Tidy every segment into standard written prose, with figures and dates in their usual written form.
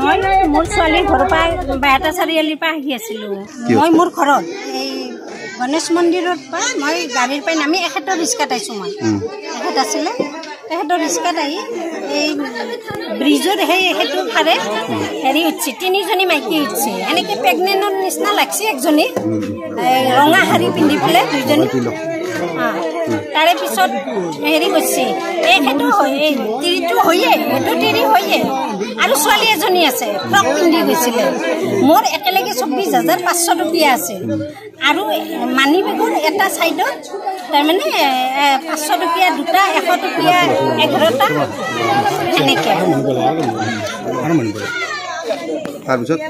মই মোৰ ছোৱালীৰ ঘৰৰ পৰা বাইহাটা চাৰিআলিৰ পৰা আহি আছিলোঁ। মই মোৰ ঘৰত এই গণেশ মন্দিৰৰ পৰা মই গাড়ীৰ পৰা নামি এখেতৰ ৰিক্সাত আহিছোঁ। মই এখেত আছিলে, তেখেতৰ ৰিক্সাত আহি এই ব্ৰিজৰ সেইটো ফাৰে হেৰি উঠছে, তিনিজনী মাইকী উঠছে, এনেকৈ প্ৰেগনেণ্টৰ নিচিনা লাগছে একজনী, ৰঙা শাৰী পিন্ধি পেলাই দুইজনী। তাৰে পিছত হেৰি কৰিছে, সেইটো তিৰিটো হয়ে, সেইটো তিৰি হয়ে, আৰু ছোৱালী এজনী আছে ফ্ৰক পিন্ধি গৈছিলে। মোৰ একেলগে 24,500 টকীয়া আছে, আৰু মানি বেগৰ এটা চাইডত তাৰমানে 500 টকীয়া দুটা, 100 টকীয়া 11টা সেনেকৈ। তাৰপিছত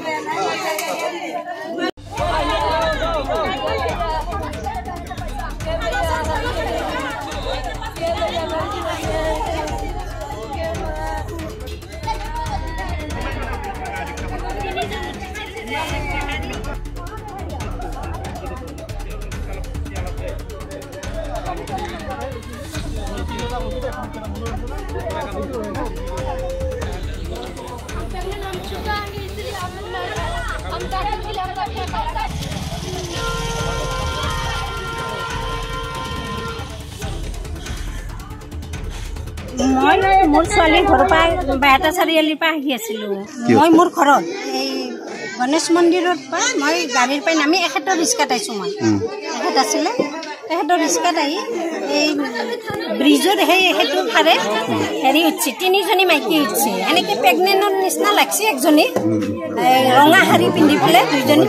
মই মোৰ ছোৱালীৰ ঘৰৰ পৰা বাইহাটা চাৰিআলিৰ পৰা আহি আছিলোঁ। মই মোৰ ঘৰত এই গণেশ মন্দিৰৰ পৰা মই গাড়ীৰ পৰা নামি এখেতৰ ৰিক্সাত আহিছোঁ। মই এখেত আছিলে, তেখেতৰ ৰিক্সাত আহি এই ব্ৰিজৰ সেইটো ফাৰে হেৰি উঠছে, তিনিজনী মাইকী উঠছে, এনেকৈ প্ৰেগনেণ্টৰ নিচিনা লাগছে একজনী, ৰঙা শাৰী পিন্ধি পেলাই দুইজনী।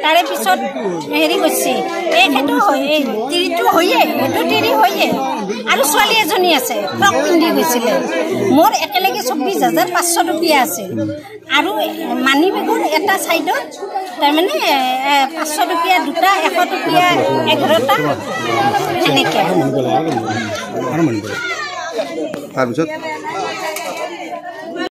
তাৰে পিছত হেৰি কৰিছে, সেইটো তিৰিটো হয়ে, সেইটো তিৰি হয়ে, আৰু ছোৱালী এজনী আছে ফ্ৰক পিন্ধি গৈছিলে। মোৰ একেলগে 24,500 টকীয়া আছে, আৰু মানি বেগৰ এটা চাইডত তাৰমানে 500 টকীয়া দুটা, 100 টকীয়া 11টা সেনেকৈ। তাৰপিছত